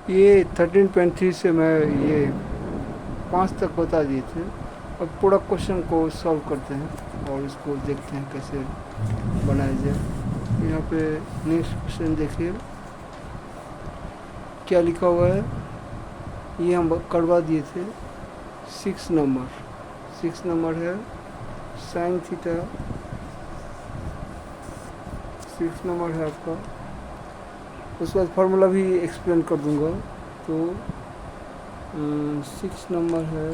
ये 13.3 से मैं ये 5 तक बता दिए थे। अब पूरा क्वेश्चन को सॉल्व करते हैं और इसको देखते हैं कैसे बनाया जाए। यहाँ पे नेक्स्ट क्वेश्चन देखिए क्या लिखा हुआ है, ये हम करवा दिए थे। 6 नंबर है साइन थीटा, 6 नंबर है आपका। उसके बाद फार्मूला भी एक्सप्लेन कर दूंगा। तो 6 नंबर है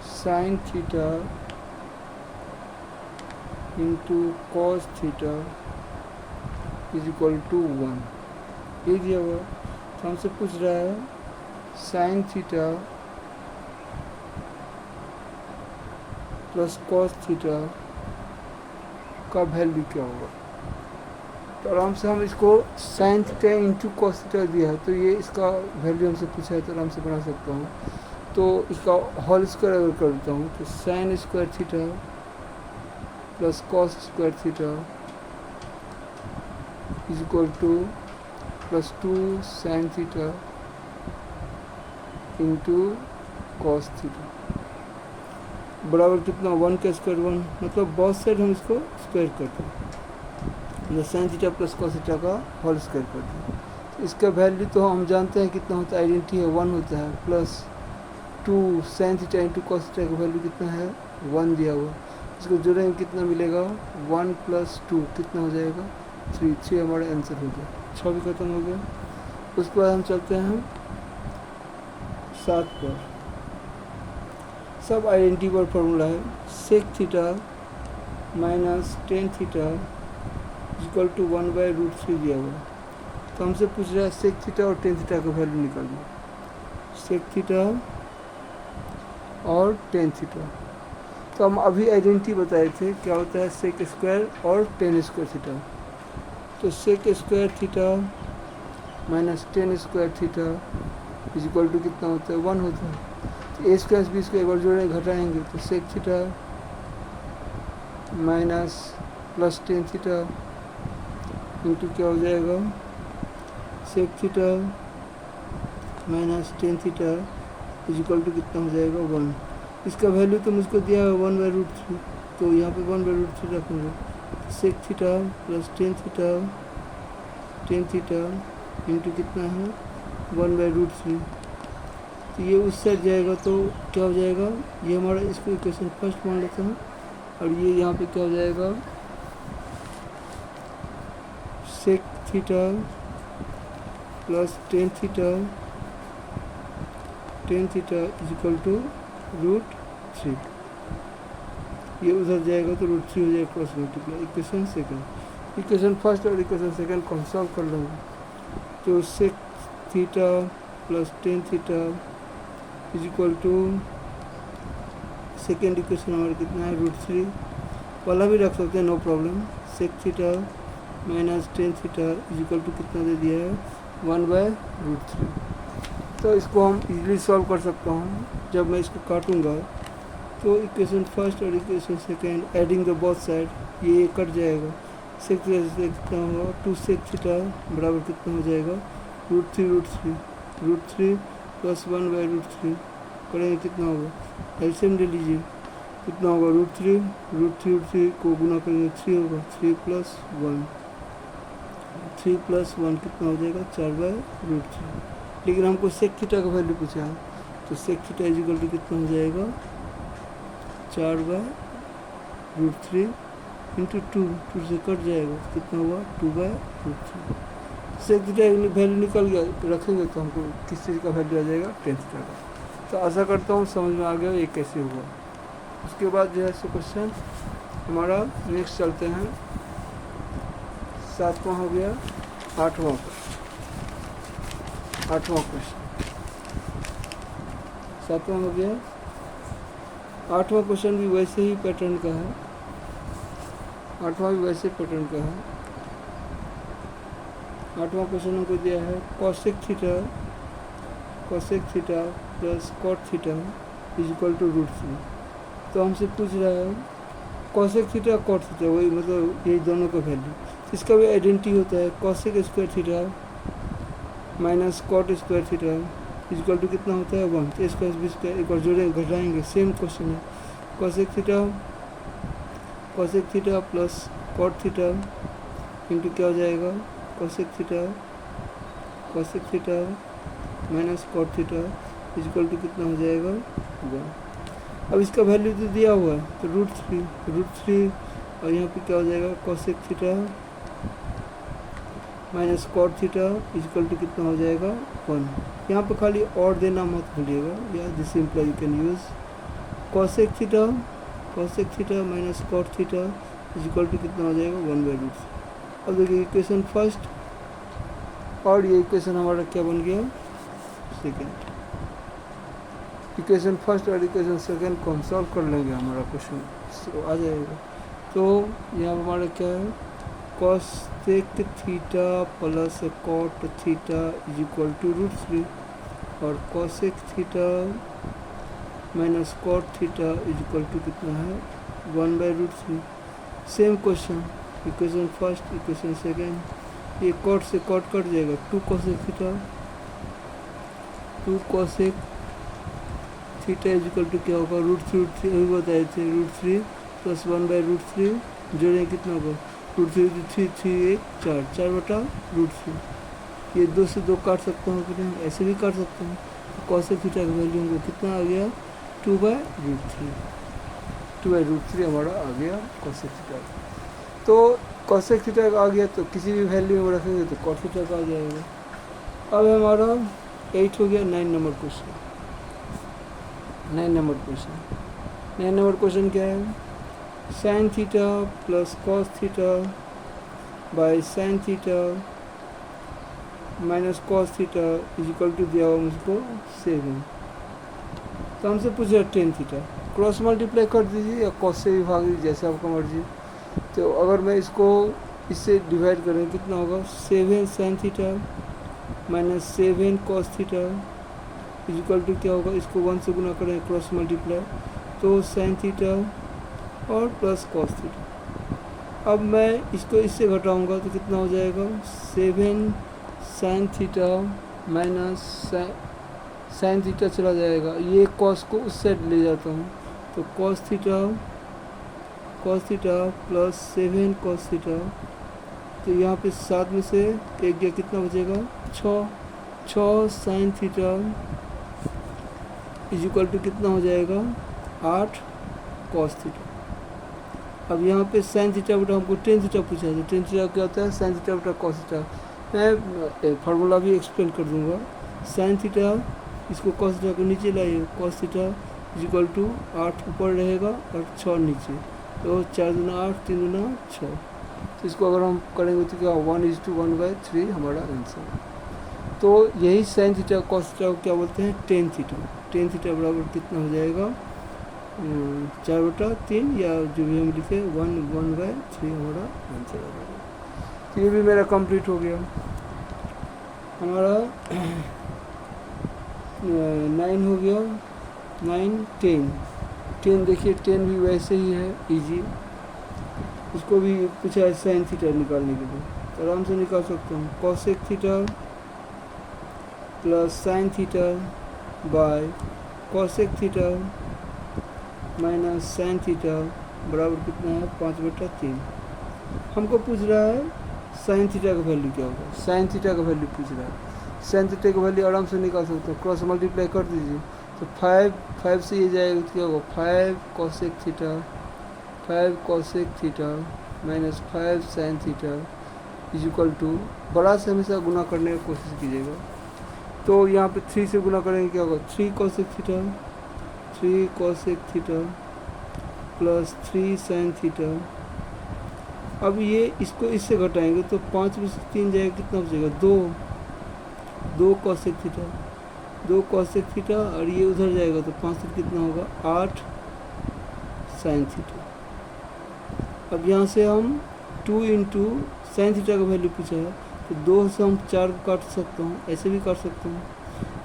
sine theta into cos theta is equal to 1, ये दिया हुआ। तो हमसे पूछ रहा है sine theta plus cos theta का वैल्यू क्या होगा। तो आराम से हम इसको sine theta into cos theta दिया है, तो ये इसका वैल्यू हमसे पूछा है, तो आराम से बना सकता हूँ। तो इसका होल स्क्वायर अगर कर देता हूँ तो sine square theta plus cos square theta is equal two plus 2 sign theta into cos theta बराबर कितना 1 का स्क्वायर 1, मतलब बहुत साइड हम इसको स्क्वायर करते हैं, sign theta plus cos theta का होल स्क्वायर करते हैं। तो इसका वैल्यू तो हम जानते हैं कितना होता है, आइडेंटिटी है 1 होता है, plus 2 sign theta into cos theta का वैल्यू कितना है 1 दिया हुआ। इसको जोड़ेंगे कितना मिलेगा 1 प्लस 2 कितना हो जाएगा 3 हमारा आंसर हो गया। 6 भी खत्म हो गया। उसके बाद हम चलते हैं 7 पर। सब आइडेंटिटी पर फॉर्मूला है sec theta minus tan theta equal to 1/√3 दिया हुआ। तो हमसे पूछ रहा है सेक थीटा और टेन थीटा का वैल्यू निकालना। सेक थीटा और टेन थीटा, तो हम अभी आइडेंटिटी बताए थे क्या होता है सेक स्क्वायर और टेन स्क्वायर थीटा। तो sec square theta minus tan square theta is equal to कितना होता है 1 होता है। तो ए स्क्वायर बी स्क्वायर एक बार जोड़ें घटाएंगे तो sec theta minus plus tan theta into क्या हो जाएगा sec theta minus tan theta is equal to कितना हो जाएगा 1। इसका वैल्यू तो मुझको दिया है 1/√3, तो यहाँ पे 1/√3 रखूँगा। Sec theta plus tan theta into कितना है 1/√3। तो ये उस साइड जाएगा तो क्या हो जाएगा, ये हमारा इसको इक्वेशन फर्स्ट मान लेते हैं, और ये यहाँ पे क्या हो जाएगा sec theta plus tan theta is equal to √3। ये उधर जाएगा तो √3 हो जाएगा cross multiply. Equation second, equation first और इक्वेशन सेकंड को हम सॉल्व कर लेंगे। तो sec theta plus tan theta is equal to second equation हमारा कितना है √3, वाला भी रख सकते हैं no problem. Sec theta minus tan theta is equal to कितना दे दिया है 1/√3। तो इसको हम इजीली सॉल्व कर सकता हूँ। जब मैं इसको काटूंगा तो इक्वेशन फर्स्ट और equation second adding the both side ये कट जाएगा। सेक थीटा से कितना होगा 2 सेक थीटा बराबर कितना हो जाएगा √3 प्लस 1/√3 करेंगे कितना होगा एलसीएम ले लीजिए कितना होगा √3 को गुना करेंगे 3 होगा 3 प्लस 1 कितना हो जाएगा 4/√3। लेकिन हमको सेक थीटा का वैल्यू पूछा है, तो sec theta is equal to कितना हो जाएगा 4/√3 इंटू 2 से कट जाएगा कितना हुआ 2/√3। सेक थीटा वैल्यू निकल गया, रखेंगे तो हमको किस चीज़ का वैल्यू आ जाएगा टेन थीटा का। तो आशा करता हूँ समझ में आ गया ये कैसे हुआ। उसके बाद जो है सो क्वेश्चन हमारा नेक्स्ट चलते हैं 7वां हो गया 8वां क्वेश्चन। 7वां हो गया, 8वां क्वेश्चन भी वैसे ही पैटर्न का है। 8वां भी वैसे पैटर्न का है। 8वां क्वेश्चन हमको दिया है cosec theta plus cot theta is equal to √3। तो हमसे पूछ रहा है कॉसेक थीटा कॉट थीटा, वही मतलब ये दोनों का वैल्यू। इसका भी आइडेंटिटी होता है cosec square theta minus cot square theta equal to कितना होता है 1। तो स्क्वायर बी स्क्वायर एक बार जोड़ेंगे घटाएंगे, सेम क्वेश्चन है। Cosec theta plus cot theta into क्या हो जाएगा cosec theta minus cot theta equal to कितना हो जाएगा 1। अब इसका वैल्यू तो दिया हुआ है तो √3 और यहाँ पे क्या हो जाएगा cosec theta minus cot theta equal to कितना हो जाएगा 1। यहाँ पे खाली और देना मत भूलिएगा, या this simple you can use cosec theta minus cot theta equal to कितना हो जाएगा 1/√3। अब देखिए इक्वेशन फर्स्ट और ये इक्वेशन हमारा क्या बन गया सेकेंड। इक्वेशन फर्स्ट और इक्वेशन सेकेंड को हम सॉल्व कर लेंगे, हमारा क्वेश्चन आ जाएगा। तो यहाँ हमारा क्या है cosec theta plus cot theta equal to √3 और cosec theta minus cot theta equal to कितना है 1/√3। Same question equation first equation second, ये कॉट से कॉट कट जाएगा 2 कॉसेक थीटा इक्वल टू क्या होगा √3 अभी बताए थे √3 प्लस 1/√3 जोड़ें कितना होगा √3 3 1 4/√3। ये 2 से 2 काट सकता हूँ कि नहीं, ऐसे भी काट सकता हूँ। तो कॉसेक थीटा का वैल्यू हमको कितना आ गया 2/√3 हमारा आ गया कॉसेक थीटा। तो कॉसेक थीटा का आ गया तो किसी भी वैल्यू में रखेंगे तो कॉट थीटा का आ जाएगा। अब हमारा 8 हो गया 9 नंबर क्वेश्चन। 9 नंबर क्वेश्चन क्या है sine theta plus cos theta by sine theta minus cos theta equal to दिया हुआ मुझको 7। तो हमसे पूछ रहा 10 थीटा, क्रॉस मल्टीप्लाई कर दीजिए या कॉस से भी भाग दीजिए जैसे आपका मर्जी। तो अगर मैं इसको इससे डिवाइड करें कितना होगा 7 sine theta minus 7 cos theta equal to क्या होगा, इसको 1 से गुना करें क्रॉस मल्टीप्लाई तो साइन थीटा और प्लस कॉस थीटा। अब मैं इसको इससे घटाऊंगा तो कितना हो जाएगा 7 sine theta minus sine theta चला जाएगा, ये कॉस को उस साइड ले जाता हूँ तो cos theta plus 7 cos theta. तो यहाँ पे 7 में से एक गया कितना बचेगा 6 साइन थीटा इक्वल टू कितना हो जाएगा 8 कॉस थीटा। अब यहाँ पे साइन थीटा बटा हमको टेन थीटा पूछा है, तो टेन थीटा क्या होता है साइन थीटा बटा कॉस थीटा। मैं फार्मूला भी एक्सप्लेन कर दूंगा। साइन थीटा इसको कॉस थीटा को नीचे लाइए, कॉस थीटा इक्वल टू 8 ऊपर रहेगा और 6 नीचे, तो 4 दूना 8 3 दूना 6। तो इसको अगर हम करेंगे तो क्या 1:1/3 हमारा आंसर। तो यही साइन थीटा कॉस थीटा को क्या बोलते हैं टेन थीटा बराबर कितना हो जाएगा 4/3 या जो भी हम लिखे 1/3 हमारा आंसर आ जाएगा। तो ये भी मेरा कंप्लीट हो गया। हमारा 9 हो गया 9 10 देखिए 10 भी वैसे ही है इजी, उसको भी पूछा है साइन थीटा निकालने के लिए तो आराम से निकाल सकता हूँ। Cosec theta plus sine theta by cosec theta minus sine theta बराबर कितना है 5/3। हमको पूछ रहा है साइन थीटा का वैल्यू क्या होगा, साइन थीटा का वैल्यू पूछ रहा है। साइन थीटा का वैल्यू आराम से निकाल सकते हो, क्रॉस मल्टीप्लाई कर दीजिए तो 5 से ये जाएगा तो क्या होगा 5 cosec theta minus 5 sine theta equal to बड़ा से हमेशा गुना करने की कोशिश कीजिएगा। तो यहाँ पे 3 से गुना करेंगे क्या होगा 3 cosec theta plus 3 sine theta. अब ये इसको इससे घटाएंगे तो 5 में से 3 जाएगा कितना बचेगा 2 कॉसेक थीटा और ये उधर जाएगा तो 5 से कितना होगा 8 साइन थीटा। अब यहाँ से हम 2 इंटू साइन थीटा का वैल्यू पूछा है तो 2 से हम 4 को काट सकता हूँ, ऐसे भी काट सकता हूँ।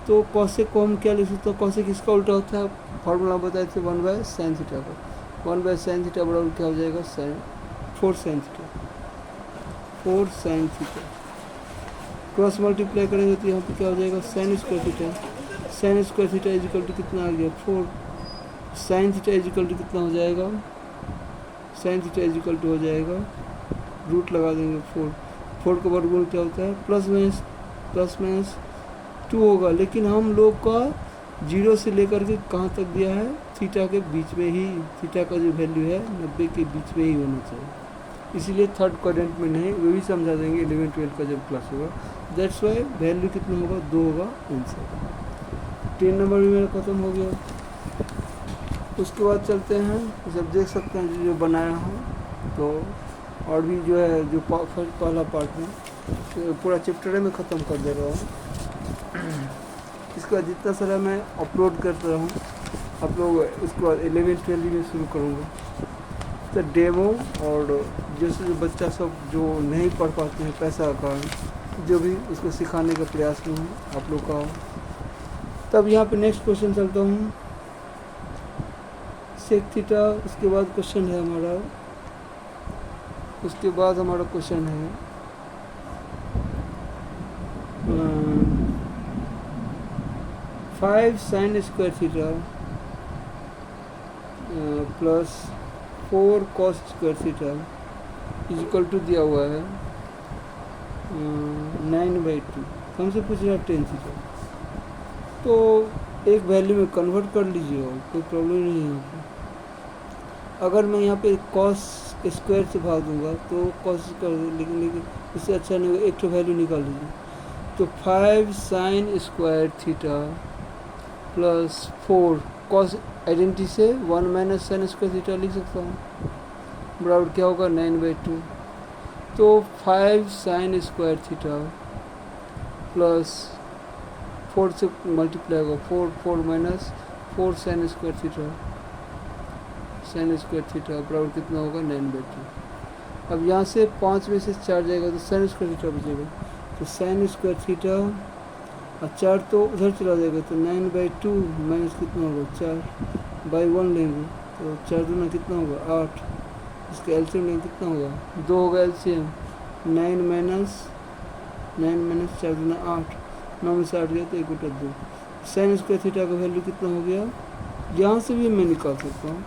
तो कॉसेक को हम क्या लिख सकते हैं, कॉसेक इसका उल्टा होता है, फार्मूला बताए थे 1/sin थीटा का। 1/sin थीटा बराबर क्या हो जाएगा 4 sin थीटा। क्रॉस मल्टीप्लाई करेंगे तो यहाँ पे क्या हो जाएगा, sine square theta. Sine square theta equal to कितना आ गया, 4। साइन थीटा इजिकल टू कितना हो जाएगा, साइन थीटा इजिकल टू हो जाएगा, रूट लगा देंगे 4। 4 का वर्गमूल क्या होता है, प्लस माइनस 2 होगा। लेकिन हम लोग का 0 से लेकर के कहाँ तक दिया है, थीटा के बीच में ही, थीटा का जो वैल्यू है 90 के बीच में ही होना चाहिए, इसीलिए थर्ड क्वाड्रेंट में नहीं। वो भी समझा देंगे 11-12 का जब क्लास होगा। दैट्स वाई वैल्यू कितना होगा, 2 होगा आंसर। 10 नंबर भी मेरा ख़त्म हो गया। उसके बाद चलते हैं, जब देख सकते हैं जो बनाया हूँ, तो और भी जो है जो पहला पार्ट में तो पूरा चैप्टर में ख़त्म कर दे रहा हूँ। इसका जितना सारा मैं अपलोड करता हूँ आप लोग, उसके बाद 11-12 में शुरू करूँगा। तो डेमो और जैसे जो बच्चा सब जो नहीं पढ़ पाते हैं पैसा का कारण, जो भी उसको सिखाने का प्रयास में हूँ आप लोग का। तब यहाँ पे नेक्स्ट क्वेश्चन चलता हूँ, सेक थीटा। उसके बाद क्वेश्चन है हमारा, उसके बाद हमारा क्वेश्चन है 5 sine square theta plus 4 cos square theta equal to दिया हुआ है 9/2। हमसे पूछ रहा है 10 थीटा, तो एक वैल्यू में कन्वर्ट कर लीजिए और कोई प्रॉब्लम नहीं है यहाँ पे। अगर मैं यहाँ पे कॉस स्क्वायर से भाग दूंगा तो कॉस स्क्वायर, लेकिन इससे अच्छा नहीं होगा, एक तो वैल्यू निकाल लीजिए। तो 5 sine square theta plus 4 cos identity से 1 माइनस साइन स्क्वायर थीटा लिख सकता हूँ, बराबर क्या होगा 9/2। तो 5 साइन स्क्वायर थीटा प्लस 4 से मल्टीप्लाई होगा, 4 माइनस 4 साइन स्क्वायर थीटा बराबर कितना होगा 9/2। अब यहाँ से 5 में से 4 जाएगा तो साइन स्क्वायर थीटा बचेगा, तो साइन स्क्वायर थीटा और 4 तो उधर चला जाएगा, तो 9/2 माइनस कितना होगा 4/1 लेंगे, तो 4 दूना कितना होगा 8। इसका एलसीएम लेंगे कितना होगा 2 होगा एलसीएम, 9 माइनस 4 दूना 8, 9 में से 8 गया तो 1 बटा 2। साइन स्क्वायर थीटा का वैल्यू कितना हो गया, यहाँ से भी मैं निकाल सकता हूँ।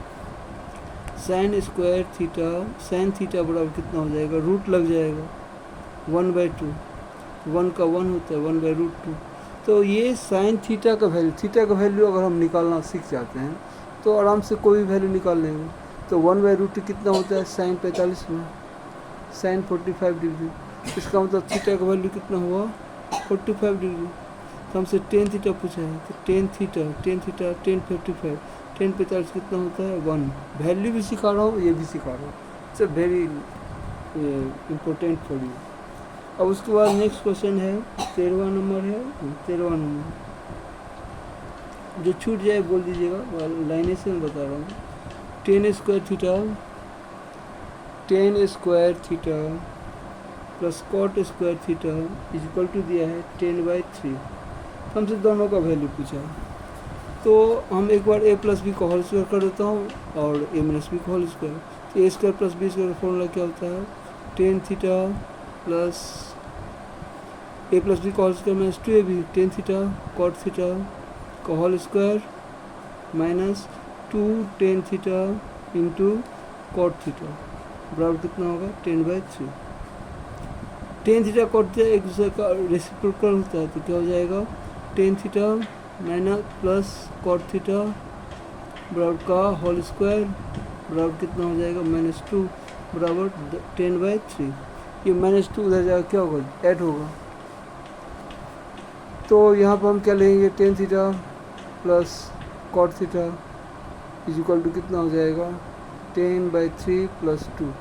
Sine square theta, sine theta बराबर कितना हो जाएगा, रूट लग जाएगा 1/2, 1 का 1 होता है 1/√2। तो ये साइन थीटा का वैल्यू अगर हम निकालना सीख जाते हैं तो आराम से कोई भी वैल्यू निकाल लेंगे। तो 1/√2 कितना होता है, साइन 45 में साइन 45 डिग्री। इसका मतलब थीटा का वैल्यू कितना हुआ 45 डिग्री। तो हमसे टेन थीटा पूछा है, तो टेन 45 टेन 45 कितना होता है 1। वैल्यू भी सिखा रहा हूँ, ये भी सिखा रहा हूँ, it's very important for you. अब उसके बाद नेक्स्ट क्वेश्चन है 13वां नंबर है, 13वां नंबर जो छूट जाए बोल दीजिएगा, लाइने से मैं बता रहा हूँ। 10 square theta plus cot square theta equal to दिया है 10/3। हमसे दोनों का वैल्यू पूछा है, तो हम एक बार a प्लस बी को होल स्क्वायर कर देता हूँ और a माइनस बी को होल स्क्वायर। तो a square plus B square का फॉर्मूला क्या होता है, tan theta plus a plus B का whole square minus 2ab, tan theta cot theta का whole square minus 2 tan theta into cot theta बराबर कितना होगा 10/3। टेन थीटा कॉट थीटा एक दूसरे का रेसिप्रोकल होता है, तो क्या हो जाएगा tan theta minus plus cot theta बराबर का होल स्क्वायर बराबर कितना हो जाएगा -2 बराबर 10/3। ये -2 उधर जाएगा क्या होगा ऐड होगा, तो यहाँ पर हम क्या लेंगे tan theta plus cot theta equal to कितना हो जाएगा 10/3 + 2।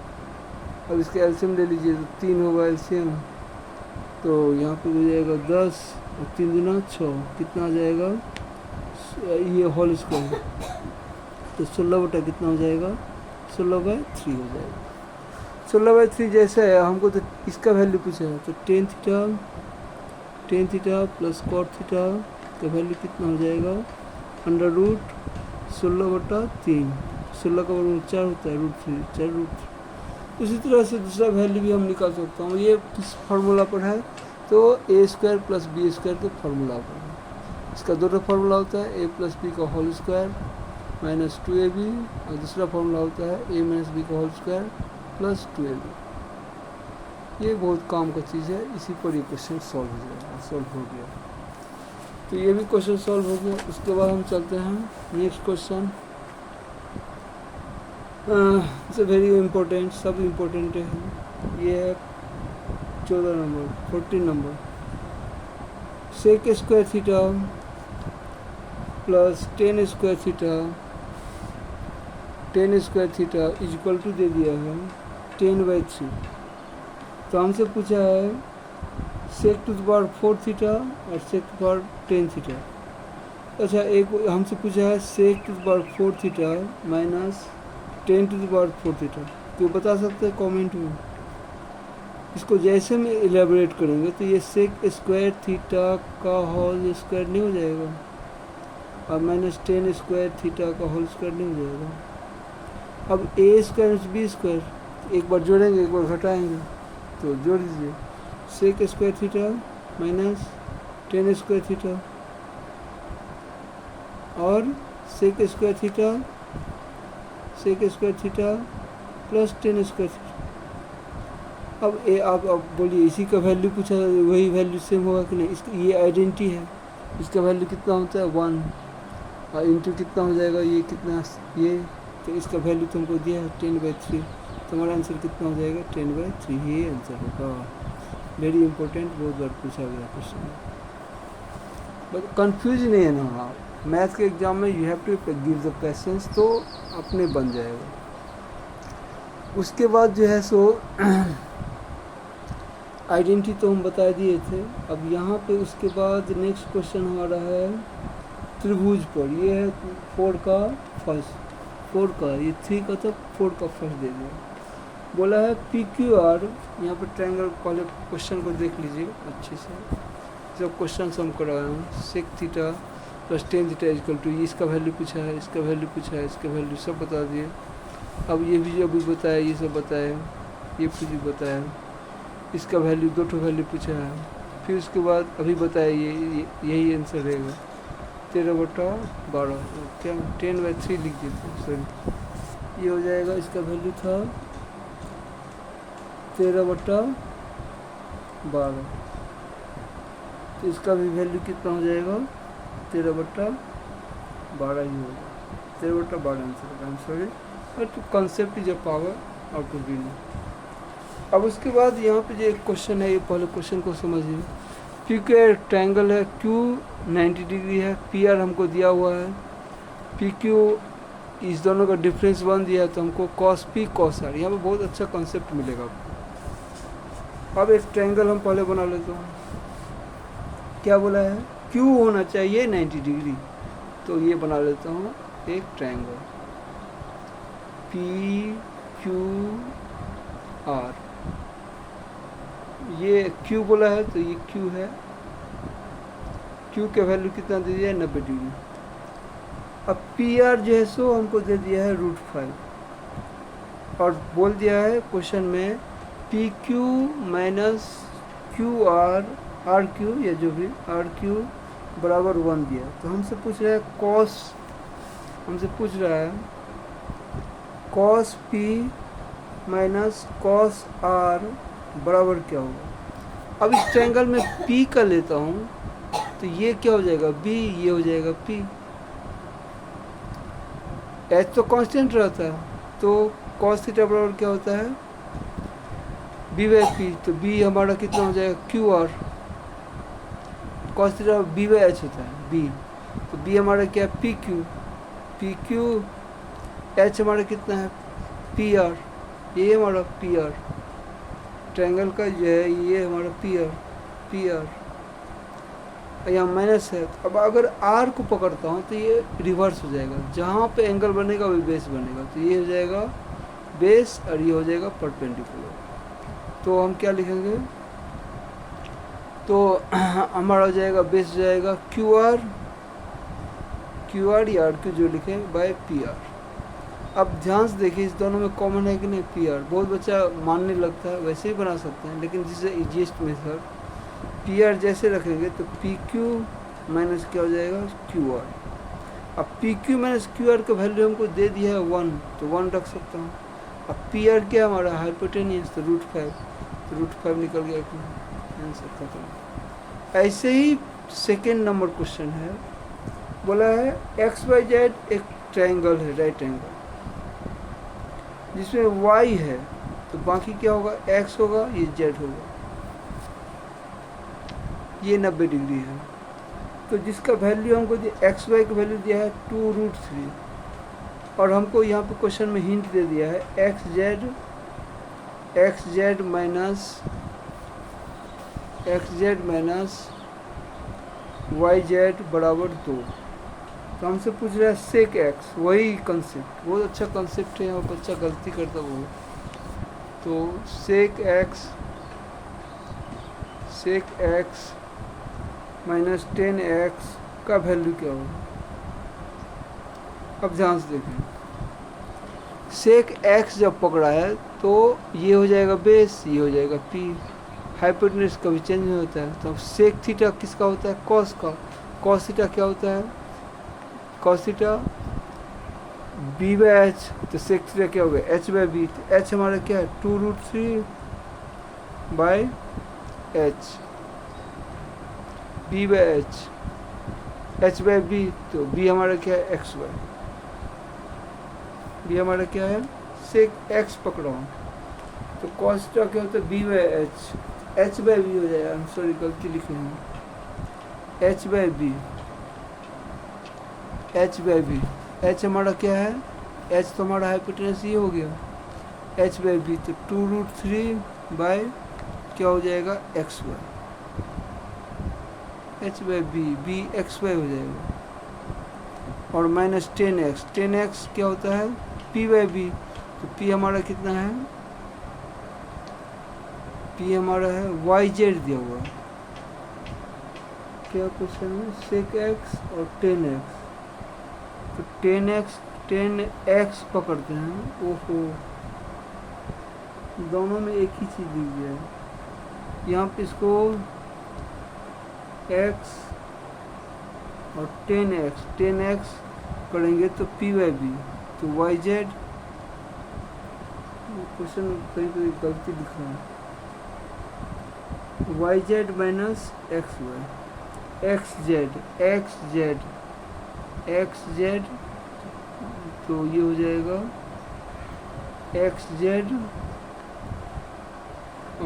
अब इसका एलसीएम ले लीजिए तो 3 होगा एलसीएम, तो यहाँ पे हो जाएगा 10 और 3 दूना 6, कितना आ जाएगा ये होल स्क्वायर, तो 16 बटा कितना हो जाएगा 16/3 हो जाएगा। 16/3 जैसा है हमको तो इसका वैल्यू पूछा है, तो tan theta plus cot theta का वैल्यू कितना हो जाएगा √16/3। 16 का वर्ग 4 होता है √3 4 √3। उसी तरह से दूसरा वैल्यू भी हम निकाल सकता हूँ। ये किस फार्मूला पर है, तो a square plus B square का फॉर्मूला पर इसका दोनों फार्मूला होता है ए प्लस बी का होल स्क्वायर माइनस 2ab और दूसरा फार्मूला होता है ए माइनस बी का होल स्क्वायर प्लस 2ab। ये बहुत काम का चीज़ है, इसी पर ये क्वेश्चन सॉल्व हो जाएगा, सॉल्व हो गया। तो ये भी क्वेश्चन सॉल्व हो गया। उसके बाद हम चलते हैं next question. It's very important, सब इम्पोर्टेंट है। ये है 14 number 14 number. Sec square theta plus tan square theta is equal to दे दिया है 10/3। तो हमसे पूछा है sec to the power 4 theta और sec to the power 10 theta. अच्छा, एक हमसे पूछा है sec to the power 4 theta minus 10 to the power 4 theta. तो बता सकते हैं कमेंट में। इसको जैसे में इलेबोरेट करेंगे तो ये सेक स्क्वायर थीटा का होल स्क्वायर नहीं हो जाएगा और माइनस 10 स्क्वायर थीटा का होल स्क्वायर नहीं हो जाएगा। अब ए स्क्वायर बी स्क्वायर एक बार जोड़ेंगे एक बार घटाएंगे, तो जोड़ दीजिए sec square theta minus 10 square theta और sec square theta plus 10 square theta. अब आप बोलिए इसी का वैल्यू पूछा, वही वैल्यू सेम होगा कि नहीं। इसकी ये आइडेंटिटी है, इसका वैल्यू कितना होता है 1 और इंटू कितना हो जाएगा ये कितना ये, तो इसका वैल्यू तुमको दिया है 10/3। तुम्हारा आंसर कितना हो जाएगा 10/3, ये आंसर होगा। वेरी इंपॉर्टेंट, बहुत बार पूछा गया क्वेश्चन। बट कंफ्यूज नहीं है ना आप, मैथ के एग्जाम में you have to give the questions, तो अपने बन जाएगा। उसके बाद जो है सो आइडेंटिटी तो हम बता दिए थे। अब यहाँ पे उसके बाद नेक्स्ट क्वेश्चन हमारा है त्रिभुज पर। ये है 4 का फर्स्ट, 4 का ये 3 का था, 4 का फर्स्ट दे दिया। बोला है पी क्यू आर, यहाँ पर ट्रायंगल, पहले क्वेश्चन को देख लीजिए अच्छे से। जब क्वेश्चन हम कराए हैं sec theta plus 10 theta equal to, इसका वैल्यू पूछा है, इसका वैल्यू पूछा है, इसका वैल्यू सब बता दिए। अब ये भी जो अभी बताया ये सब बताया, ये भी बताया, इसका वैल्यू 2 वैल्यू पूछा है। फिर उसके बाद अभी बताया यही आंसर रहेगा 13/12। क्या 10/3 लिख देते, सॉरी, ये हो जाएगा। इसका वैल्यू था 13/12, तो इसका भी वैल्यू कितना हो जाएगा 13/12 ही होगा। 13/12 answer, I am sorry, but concept is a power out of reason. अब उसके बाद यहाँ पे जो एक क्वेश्चन है, ये पहले क्वेश्चन को समझिए। पी क्यू ट्रायंगल है, क्यू 90 डिग्री है, पी आर हमको दिया हुआ है, पी क्यू इस दोनों का डिफरेंस 1 दिया है, तो हमको कॉस पी कॉस आर, यहाँ पे बहुत अच्छा कॉन्सेप्ट मिलेगा आपको। अब एक ट्रायंगल हम पहले बना लेते हैं। क्या बोला है, क्यू होना चाहिए 90 डिग्री, तो ये बना लेता हूँ एक ट्रायंगल पी क्यू आर। ये Q बोला है तो ये Q है, Q का वैल्यू कितना दे दिया है 90 डिग्री। अब PR जो है सो हमको दे दिया है √5 और बोल दिया है क्वेश्चन में PQ माइनस QR RQ या जो भी RQ बराबर 1 दिया। तो हमसे पूछ रहा है cos P minus cos R बराबर क्या होगा। अब इस ट्रायंगल में P का लेता हूँ तो ये क्या हो जाएगा B, ये हो जाएगा P। H तो कांस्टेंट रहता है, तो cos थीटा बराबर क्या होता है B/P, तो B हमारा कितना हो जाएगा QR। cos थीटा B/H होता है B, तो B हमारा क्या है PQ, H हमारा कितना है PR, ये हमारा PR ट्रायंगल का जो है, ये हमारा PR यहाँ माइनस है। अब अगर R को पकड़ता हूँ तो ये रिवर्स हो जाएगा, जहाँ पे एंगल बनेगा वही बेस बनेगा, तो ये हो जाएगा बेस और ये हो जाएगा परपेंडिकुलर। तो हम क्या लिखेंगे, तो हमारा हो जाएगा बेस हो जाएगा QR या RQ जो लिखे बाय PR। अब ध्यान से देखिए इस दोनों में कॉमन है कि नहीं PR। बहुत बच्चा मानने लगता है, वैसे ही बना सकते हैं, लेकिन this is easiest method. P R जैसे रखेंगे तो पी क्यू माइनस क्या हो जाएगा, क्यू आर। अब P Q minus Q R का वैल्यू हमको दे दिया है 1, तो 1 रख सकता हूँ। अब पी आर क्या हमारा हाइपोटेनियस, तो √5, तो √5 निकल गया कि आंसर खत्म। ऐसे ही सेकेंड नंबर क्वेश्चन है, बोला है XYZ एक ट्रायंगल है, राइट एंगल, जिसमें Y है, तो बाकी क्या होगा, X होगा, ये Z होगा, ये 90 डिग्री है। तो जिसका वैल्यू हमको XY का वैल्यू दिया है 2√3, और हमको यहाँ पे क्वेश्चन में हिंट दे दिया है XZ माइनस YZ बराबर 2। तो हमसे पूछ रहा है सेक एक्स, वही कंसेप्ट, बहुत अच्छा कंसेप्ट है, यहाँ बच्चा गलती करता वो। तो सेक एक्स माइनस 10x का वैल्यू क्या होगा। अब ध्यान से देखें, सेक एक्स जब पकड़ा है तो ये हो जाएगा बेस, ये हो जाएगा पी, हाइपोटेनस कभी चेंज नहीं होता है। तो सेक थीटा किसका होता है, कॉस का। कॉस थीटा क्या होता है, cos theta B by H, तो सेक थीटा क्या हो गया, एच बाई बी। तो एच हमारा क्या है, 2√3 by H, B by H, H by B, तो बी हमारा क्या है, एक्स बाई, बी हमारा क्या है, सेक एक्स पकड़ा हूँ। तो कॉस थीटा क्या होता है, B by H, H by B हो जाएगा, हम सॉरी गलती लिख रहे हैं, H by B, H by B, H हमारा क्या है, एच तो हमारा हाइपोटेनस ये हो गया, एच बाई बी, तो 2√3 बाई क्या हो जाएगा, X by, H by B, B X by हो जाएगा, और माइनस 10x, 10x क्या होता है, पी बाई बी, तो पी हमारा कितना है, पी हमारा है YZ दिया हुआ है, क्या क्वेश्चन में, सेक एक्स और 10x, तो 10x पकड़ते हैं, ओहो दोनों में एक ही चीज़ दी गई है, यहाँ पे इसको x और 10x करेंगे तो p बाई बी, तो YZ, क्वेश्चन कहीं कहीं गलती दिख रहा है, YZ minus X Y, XZ, तो ये हो जाएगा XZ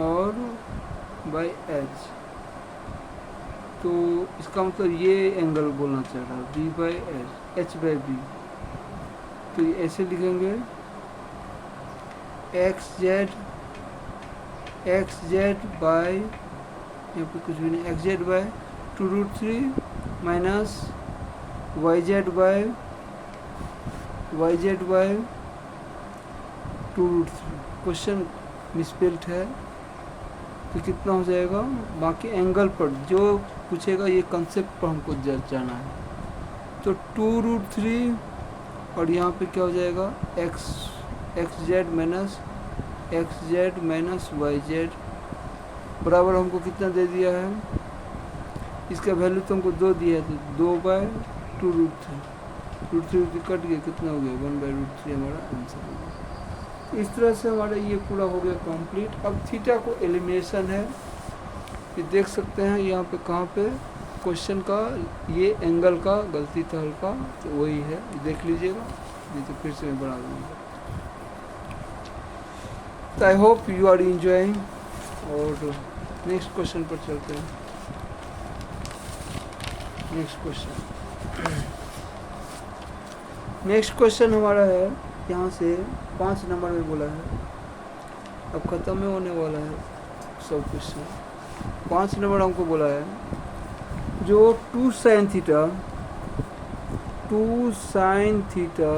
और बाई एच, तो इसका मतलब ये एंगल बोलना चाह रहा है, B by H by B, तो ये ऐसे लिखेंगे XZ बाई, यहाँ पे कुछ भी नहीं, XZ by 2√3 minus YZ by 2√3। Question misspelled है, तो कितना हो जाएगा, बाकी एंगल पर जो पूछेगा ये कंसेप्ट पर हमको जाना है, तो 2√3 और यहाँ पे क्या हो जाएगा, XZ माइनस YZ बराबर हमको कितना दे दिया है, इसका वैल्यू तो हमको 2 दिया है, तो 2 बाई 2√3 कट गया, कितना हो गया, 1/√3 हमारा आंसर हो गया। इस तरह से हमारा ये पूरा हो गया कंप्लीट। अब थीटा को एलिमिनेशन है, ये देख सकते हैं यहाँ पे कहाँ पे क्वेश्चन का ये एंगल का गलती था हल्का, तो वही है, देख लीजिएगा, नहीं तो फिर से मैं बना दूँगा। तो I hope you are enjoying, और नेक्स्ट क्वेश्चन पर चलते हैं। नेक्स्ट क्वेश्चन हमारा है यहाँ से 5 नंबर में बोला है, अब ख़त्म में होने वाला है सब क्वेश्चन। 5 नंबर हमको बोला है, जो 2 sin theta 2 sin theta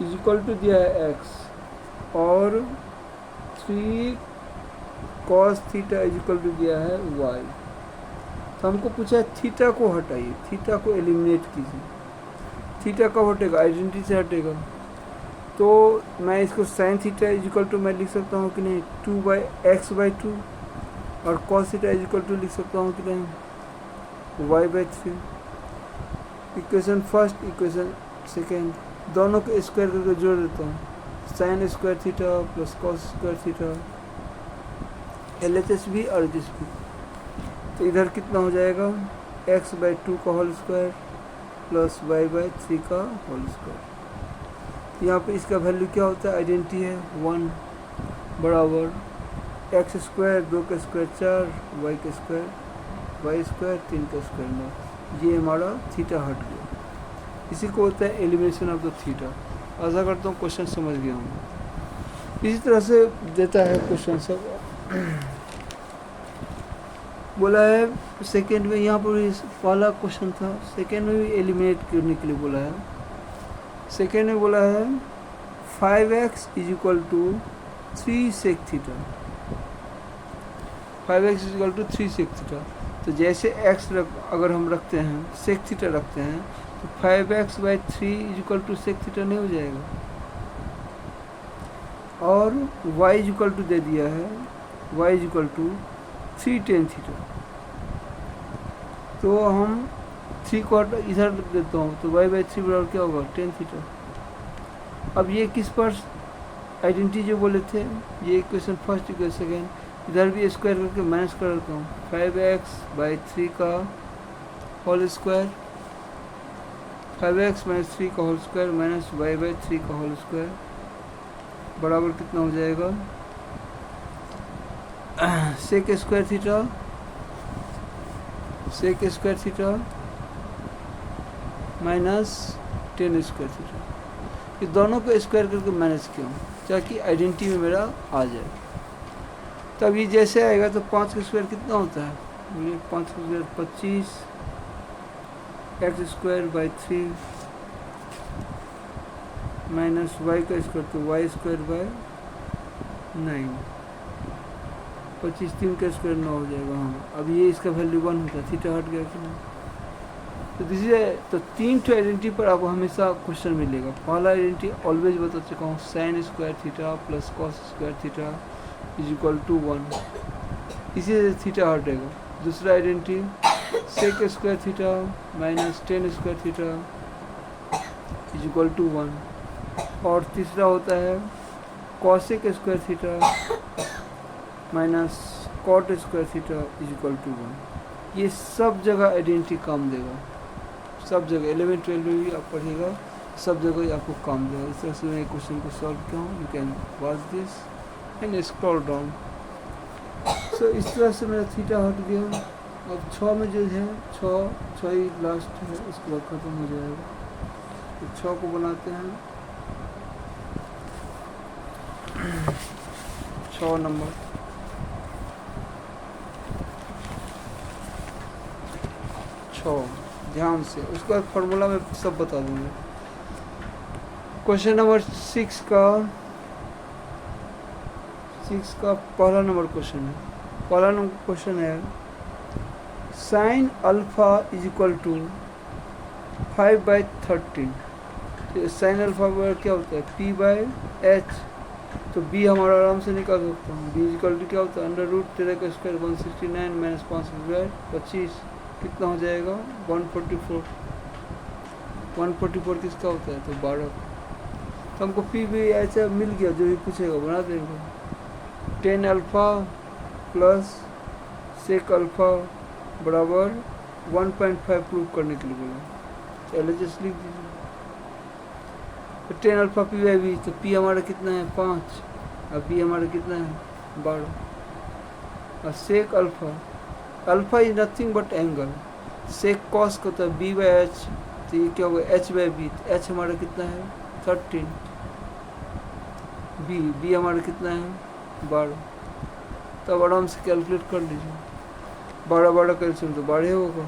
is equal to दिया है x, और 3 cos theta is equal to दिया है y। तो हमको पूछा है थीटा को हटाइए, थीटा को एलिमिनेट कीजिए। थीटा कब हटेगा? आइडेंटिटी से हटेगा। तो मैं इसको साइन थीटा इजिकल टू मैं लिख सकता हूँ कि नहीं 2/x/2, और कॉस थीटा इजिकल टू लिख सकता हूँ कि नहीं y/3। Equation first, equation second, दोनों को स्क्वायर करके जोड़ देता हूँ। Sine square theta plus cos square theta, LHS भी और HS भी। तो इधर कितना हो जाएगा? x/2 का होल स्क्वायर प्लस y/3 का होल स्क्वायर। यहाँ पे इसका वैल्यू क्या होता है? आइडेंटिटी है 1 बराबर x स्क्वायर 2 का स्क्वायर 4, y का स्क्वायर y स्क्वायर 3 का स्क्वायर 9। ये हमारा थीटा हट गया। इसी को होता है एलिमिनेशन ऑफ द थीटा। आशा करता हूँ क्वेश्चन समझ गया हूँ। इसी तरह से देता है क्वेश्चन सब। बोला है सेकेंड में, यहाँ पर पहला क्वेश्चन था, सेकेंड में भी एलिमिनेट करने के लिए बोला है। सेकेंड में बोला है 5x equal to 3 sec theta. 5x equal to 3 sec theta. तो जैसे x अगर हम रखते हैं, सेक थीटा रखते हैं, तो 5x/3 is equal to sec theta नहीं हो जाएगा। और y इजिकल टू दे दिया है, y equal to 3 tan theta. तो हम 3 को इधर रख देता हूँ, तो y/3 बराबर क्या होगा? tan theta. अब ये किस पर आइडेंटिटी जो बोले थे, ये इक्वेशन फर्स्ट, इक्वेशन सेकेंड, इधर भी स्क्वायर करके माइनस कर देता हूँ। 5x/3 का होल स्क्वायर, 5x-3 का होल स्क्वायर माइनस y/3 का होल स्क्वायर बराबर कितना हो जाएगा? Sec square theta, sec square theta minus tan square theta. ये दोनों को स्क्वायर करके माइनस किया ताकि आइडेंटिटी में मेरा आ जाए। तब ये जैसे आएगा तो 5 का स्क्वायर कितना होता है? बोलिए 5 का स्क्वायर 25, x² 3 माइनस y का स्क्वायर, तो y² 9, 25 3 का स्क्वायर 9 हो जाएगा। हाँ, अब ये इसका वैल्यू 1 होता है, थीटा हट गया कि नहीं? तो तो 3 ठो आइडेंटिटी पर आपको हमेशा क्वेश्चन मिलेगा। पहला आइडेंटिटी ऑलवेज बता चुका हूँ, sine square theta plus cos square theta is equal to 1, इसी से थीटा हटेगा। दूसरा identity sec square theta minus tan square theta is equal to 1, और तीसरा होता है cosec square theta minus cot square theta is equal to 1। ये सब जगह आइडेंटिटी काम देगा, सब जगह 11 12 में भी आप पढ़िएगा, सब जगह ही आपको काम देगा। इस तरह से मैं क्वेश्चन को सॉल्व किया हूँ। You can watch this and scroll down. So इस तरह से मेरा थीटा हट गया। अब 6 में जो है 6 ही लास्ट है, इसके बाद खत्म हो जाएगा। तो 6 को बनाते हैं 6 नंबर, ध्यान से, उसके बाद फार्मूला में सब बता दूंगा। क्वेश्चन नंबर 6 का पहला नंबर क्वेश्चन है। पहला नंबर क्वेश्चन है sine alpha is equal to 5/13। तो साइन अल्फा क्या होता है? p/h। तो b हमारा आराम से निकाल सकता हूँ। b इज इक्वल टू क्या होता है? √13 का स्क्वायर 169 माइनस 5/25 कितना हो जाएगा? 144। 144 किसका होता है? तो 12। तो हमको पी भी ऐसा मिल गया, जो भी पूछेगा बना देंगे। tan alpha plus sec alpha बराबर 1.5 प्रूव करने के लिए बोला। तो LHS लिख दीजिए। तो tan अल्फ़ा p/b, तो p हमारा कितना है? 5, और b हमारा कितना है? 12। और sec alpha is nothing but angle. Sec cos का होता है b/h, तो ये क्या होगा? h/b। तो h हमारा कितना है? 13। b हमारा कितना है? 12। तब आराम से कैलकुलेट कर लीजिए। 12 कैल्शियम तो 12 होगा,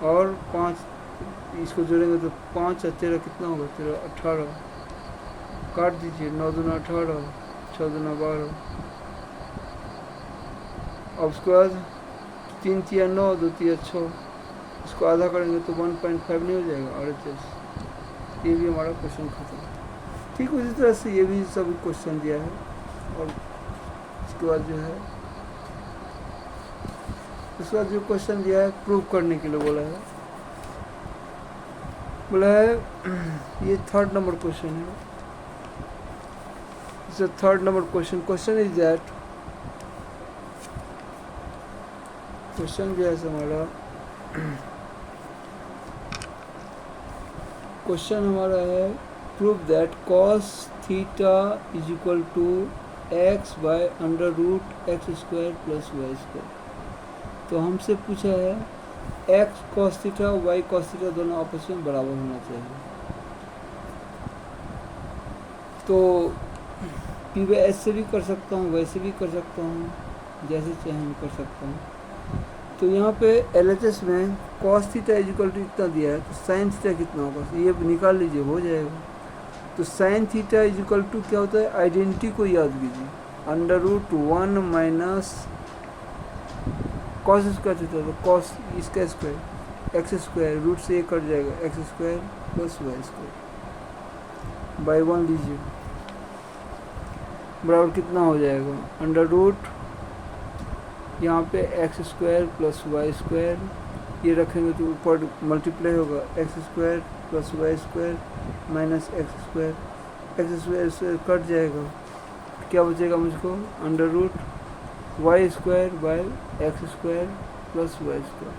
और 5 इसको जोड़ेंगे तो 5 और 13 कितना होगा? 13 18। काट दीजिए, 9 दूना 18, 6 दूना 12। अब उसके बाद 3 तिया 9, 2 तिया 6, इसको आधा करेंगे तो 1.5 नहीं हो जाएगा RHS। ये भी हमारा क्वेश्चन खत्म। ठीक उसी तरह से ये भी सभी क्वेश्चन दिया है। और इसके बाद जो है इसके बाद जो क्वेश्चन दिया है प्रूव करने के लिए बोला है ये 3rd नंबर क्वेश्चन है। It's 3rd number question is that question जो है हमारा क्वेश्चन हमारा है prove that cos theta is equal to x by under root x square plus y square. तो हमसे पूछा है x cos theta y cos theta दोनों आपस में बराबर होना चाहिए। तो पी बाई एच से भी कर सकता हूँ, वैसे भी कर सकता हूँ, जैसे चाहे हम कर सकता हूँ। तो यहाँ पे LHS में cos theta is equal to इतना दिया है, तो साइन थीटा कितना होगा ये निकाल लीजिए, हो जाएगा। तो sine theta is equal to क्या होता है, आइडेंटिटी को याद कीजिए, under root 1 minus cos square theta, तो कॉस इसका स्क्वायर एक्स स्क्वायर, रूट से ये कट जाएगा, x square plus y square by 1 लीजिए, बराबर कितना हो जाएगा, अंडर रूट यहाँ पे x square plus y square, ये रखेंगे तो ऊपर मल्टीप्लाई होगा, x square plus y square minus x square से कट जाएगा, क्या बचेगा मुझको, under root y square by x square plus y square.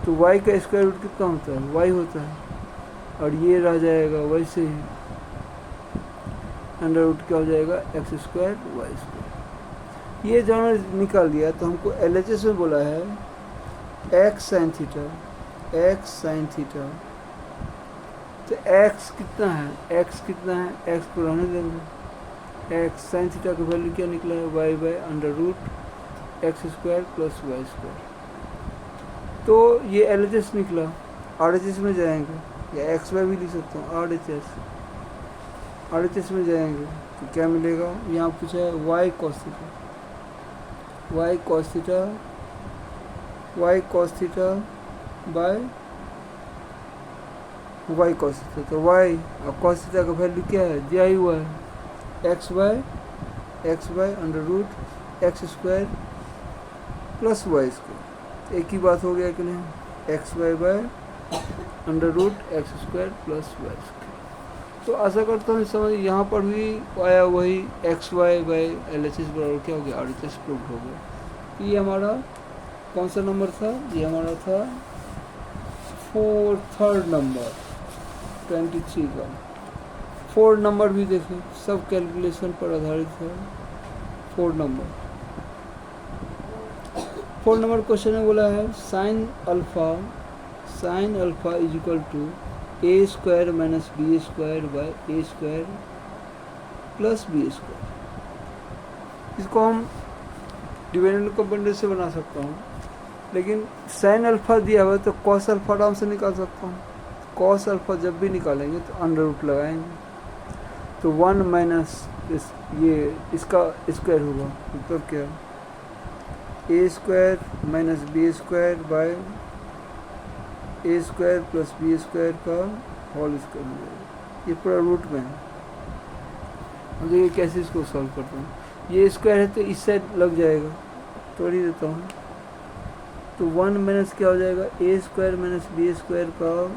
तो वाई का स्क्वायर रूट कितना होता है, वाई होता है, और ये रह जाएगा वैसे ही, अंडर रूट क्या हो जाएगा, एक्स स्क्वायर वाई स्क्वायर। ये दोनों निकाल लिया, तो हमको LHS में बोला है एक्स साइन थीटा, तो एक्स कितना है, एक्स को रहने देंगे, एक्स साइन थीटा का वैल्यू क्या निकला है, y by under root x square plus y square. तो ये LHS निकला, RHS में जाएंगे, या एक्स वाई भी लिख सकता हूँ, RHS में जाएंगे तो क्या मिलेगा, यहाँ पूछा है y cos theta by y cos theta, तो वाई और कॉस थीटा का वैल्यू क्या है, दिया ही हुआ है, x by under root x square plus y square. एक ही बात हो गया कि नहीं, x y by under root x square plus y square. तो आशा करता हूँ समझ, यहाँ पर भी आया वही एक्स वाई बाई LHS बराबर क्या हो गया, RHS प्रूव हो गया। ये हमारा कौन सा नंबर था, ये हमारा था 3rd नंबर 23 का। 4 नंबर भी देखें, सब कैलकुलेशन पर आधारित है। 4 नंबर क्वेश्चन में बोला है sine alpha is equal to a square minus B square by A square plus B square. इसको हम डिपेंडेंट कंपोनेंट से बना सकता हूँ, लेकिन साइन अल्फा दिया हुआ है तो कॉस अल्फा आराम से निकाल सकता हूँ। कॉस अल्फा जब भी निकालेंगे तो अंडर रूट लगाएंगे, तो 1 माइनस इसका स्क्वायर होगा, मतलब क्या, A square minus B square by A square plus B square का होल स्क्वायर हो जाएगा। ये पूरा रूट में है। अब देखिए कैसे इसको सॉल्व करता हूँ, ये स्क्वायर है तो इस साइड लग जाएगा, तोड़ ही देता हूँ। तो 1 माइनस क्या हो जाएगा, A square minus B square का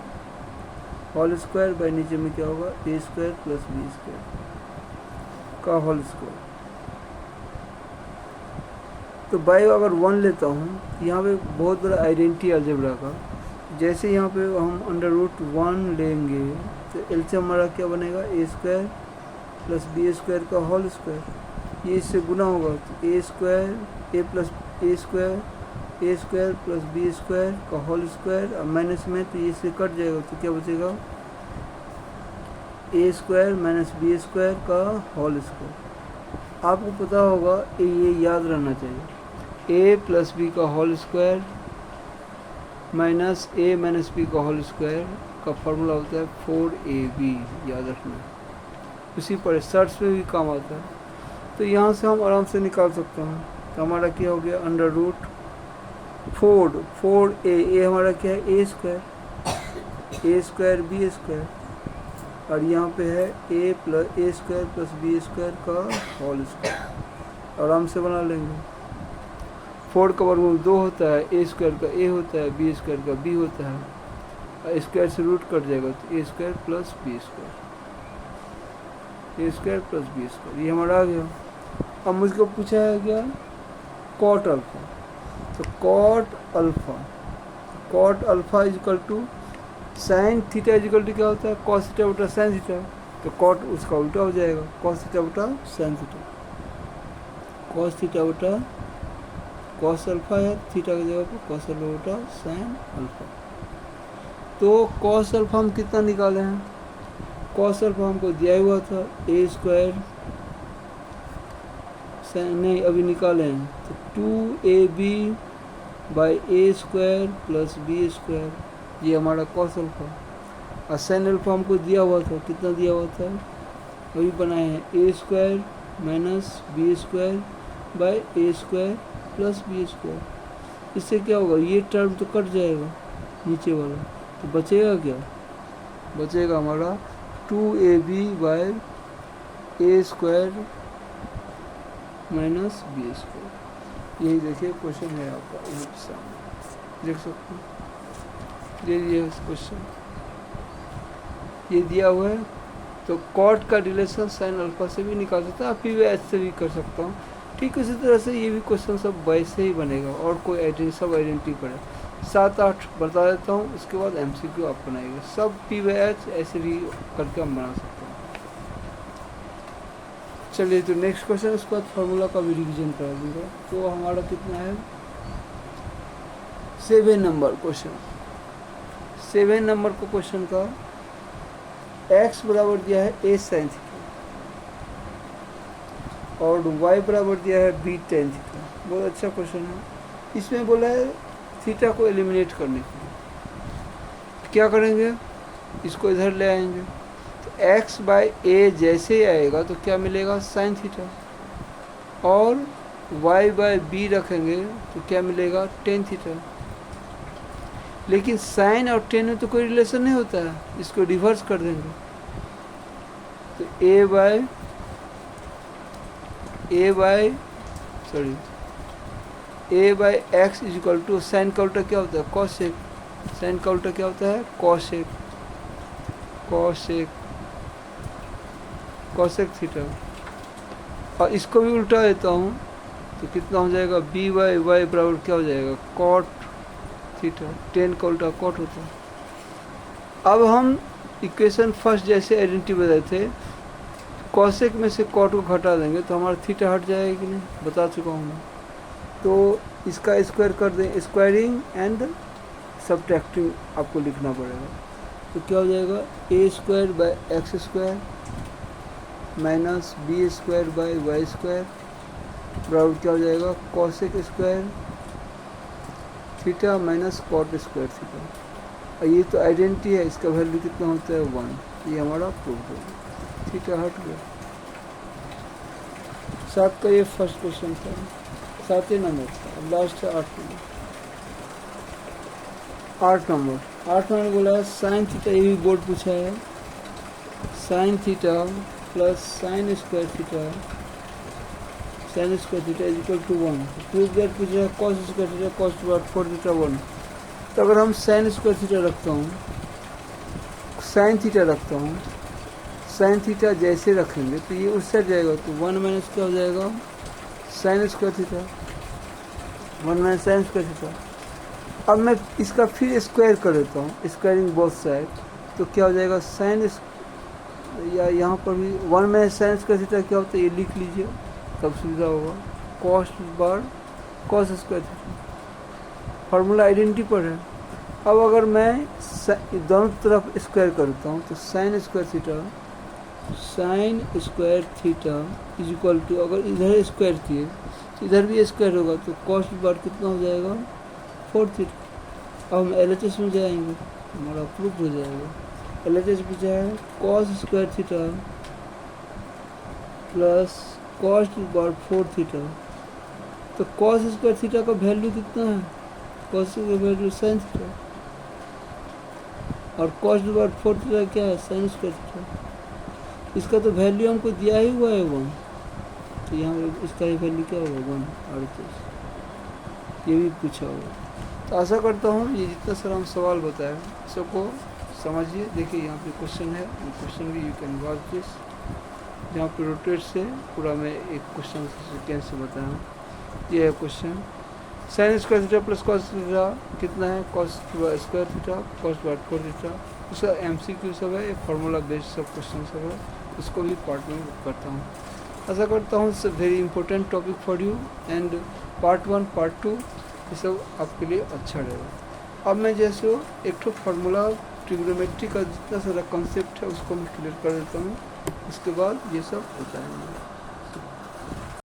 होल स्क्वायर बाय नीचे में क्या होगा, ए स्क्वायर प्लस बी स्क्वायर का होल स्क्वायर। तो बाय अगर 1 लेता हूँ, यहाँ पे बहुत बड़ा आइडेंटिटी अलजेब्रा का, जैसे यहाँ पे हम अंडर रूट 1 लेंगे तो एलसीएम हमारा क्या बनेगा, ए स्क्वायर प्लस बी स्क्वायर का होल स्क्वायर, ये इससे गुना होगा तो a square plus B square का होल स्क्वायर, और माइनस में तो ये इससे कट जाएगा तो क्या बचेगा, ए स्क्वायर माइनस बी स्क्वायर का होल स्क्वायर। आपको पता होगा ये याद रहना चाहिए, ए प्लस बी का होल स्क्वायर माइनस ए माइनस बी का होल स्क्वायर का फॉर्मूला होता है 4ab, याद रखना। उसी पर सर्च में भी काम आता है, तो यहाँ से हम आराम से निकाल सकते हैं। तो हमारा क्या हो गया, अंडर रूट फोर ए हमारा क्या है, ए स्क्वायर बी स्क्वायर, और यहाँ पे है ए स्क्वायर प्लस बी स्क्वायर का होल स्क्वायर, आराम से बना लेंगे। 4 का वर्गमूल 2 होता है, ए स्क्वायर का ए होता है, बी स्क्वायर का बी होता है, और स्क्वायर से रूट कट जाएगा तो a square plus B square, ये हमारा आ गया। अब मुझको पूछा है क्या, कॉट अल्फा, तो cot alpha is equal to sine theta is equal to क्या होता है, कॉस थीटा बटा साइन थीटा, तो कॉट उसका उल्टा हो जाएगा, कॉस थीटा बटा साइन थीटा, कॉस थीटा बटा कॉस अल्फा है, थीटा की जगह पर कॉस अल्फा बटा साइन अल्फा। तो कॉस अल्फा हम कितना निकाले हैं, कॉस अल्फा हमको दिया हुआ था ए स्क्वायर, नहीं अभी निकाले हैं, तो 2ab by A square plus B square, ये हमारा कॉस अल्फा, और साइन अल्फा हमको दिया हुआ था, कितना दिया हुआ था, अभी बनाए हैं A square minus B square by A square plus B square. इससे क्या होगा, ये टर्म तो कट जाएगा नीचे वाला, तो बचेगा क्या, बचेगा हमारा 2ab by A square minus B square. यही देखिए क्वेश्चन है आपका, यही सामने देख सकते हैं, ये क्वेश्चन ये दिया हुआ है। तो कॉट का रिलेशन साइन अल्फा से भी निकाल सकता है, आप भी एच से भी कर सकता हूँ। ठीक उसी तरह से ये भी क्वेश्चन सब वैसे ही बनेगा, और कोई सब आइडेंटिटी पर है। 7-8 बता देता हूँ, उसके बाद MCQ आप बनाएंगे, सब P/H ऐसे भी करके हम बना सकते हैं। चलिए तो नेक्स्ट क्वेश्चन, उसके बाद फार्मूला का भी रिवीजन करा दूँगा। तो हमारा कितना है, 7 नंबर क्वेश्चन, 7 नंबर को क्वेश्चन का x बराबर दिया है a साइन थीटा और y बराबर दिया है b टेन थीटा। बहुत अच्छा क्वेश्चन है। इसमें बोला है थीटा को एलिमिनेट करने के लिए क्या करेंगे, इसको इधर ले आएंगे, तो x बाई ए जैसे ही आएगा तो क्या मिलेगा, साइन थीटा, और y बाई बी रखेंगे तो क्या मिलेगा, टेन थीटा। लेकिन साइन और टेन में तो कोई रिलेशन नहीं होता है, इसको रिवर्स कर देंगे, तो A by X is equal to, sine का उल्टा क्या होता है, कॉसेक, साइन का उल्टा क्या होता है, कॉसेक थीटा। और इसको भी उल्टा देता हूँ तो कितना हो जाएगा, बी बाई वाई बराबर क्या हो जाएगा, कॉट थीटा, टेन का उल्टा कॉट होता है। अब हम इक्वेशन फर्स्ट जैसे आइडेंटिटी बताए थे, कॉसेक में से कॉट को घटा देंगे तो हमारा थीटा हट जाएगा कि नहीं, बता चुका हूँ मैं। तो इसका स्क्वायर कर दें, स्क्वायरिंग एंड सब्ट्रैक्टिंग आपको लिखना पड़ेगा। तो क्या हो जाएगा, A square by X square minus B square by Y square बराबर क्या हो जाएगा, cosec square theta minus cot square theta. और ये तो आइडेंटिटी है, इसका वैल्यू कितना होता है, 1। ये हमारा प्रूफ हो गया, थीटा हट गया। 7 का ये फर्स्ट क्वेश्चन था, 7 नंबर था। अब लास्ट है 8 नंबर। 8 नंबर बोला है साइन थीटा, ये भी बोर्ड पूछा है, sine theta plus sine square theta is equal to 1। Proof that पूछा है cos square theta cos to 4 theta 1। तो अगर हम साइन स्क्वायर थीटा रखता हूँ, साइन थीटा जैसे रखेंगे तो ये उस साइड जाएगा, तो 1 माइनस क्या हो जाएगा, sine square theta, 1 minus sign square theta. अब मैं इसका फिर स्क्वायर कर देता हूँ, स्क्वायरिंग बोथ साइड, तो क्या हो जाएगा, साइन, या यहाँ पर भी 1 माइनस साइन स्क्वायर थीटा क्या होता है, ये लिख लीजिए तब सुविधा होगा, कॉस बार cos square theta. Formula identity पर है। अब अगर मैं दोनों तरफ स्क्वायर करता हूँ तो sine square theta is equal to, अगर इधर स्क्वायर किए तो इधर भी स्क्वायर होगा, तो कॉस्ट बार कितना हो जाएगा, 4 थीटा। अब हम LHS में जाएंगे, हमारा प्रूफ हो जाएगा। LHS में जाए cos square theta plus cos बार 4 थीटा। तो कॉस स्क्वायर थीटा का वैल्यू कितना है, कॉसेक का वैल्यू साइन थीटा, और कॉस डिवाइड 4 थीटा क्या है, साइन स्क्वायर थीटा। इसका तो वैल्यू हमको दिया ही हुआ है 1, तो यहाँ इसका ही वैल्यू क्या होगा 1 38, ये भी पूछा होगा। तो आशा करता हूँ ये जितना सारा हम सवाल बताया सबको समझिए। देखिए यहाँ पे क्वेश्चन है, क्वेश्चन भी यू कैन वॉच दिस, जहाँ पे रोटेट से पूरा मैं एक क्वेश्चन सेकेंड से बताया हूँ। ये है question, sign square theta plus cos theta कितना है, cos square theta cos divide 4 theta. उसका MCQ सब है, एक फार्मूला बेस्ड सब क्वेश्चन सब है, उसको भी पार्ट में करता हूँ। आशा करता हूँ it's very important topic for you, and part 1 part 2 ये सब आपके लिए अच्छा रहेगा। अब मैं जैसे हो एक तो फार्मूला ट्रिग्नोमेट्री का जितना सारा कॉन्सेप्ट है उसको मैं क्लियर कर देता हूँ, उसके बाद ये सब बताएंगे।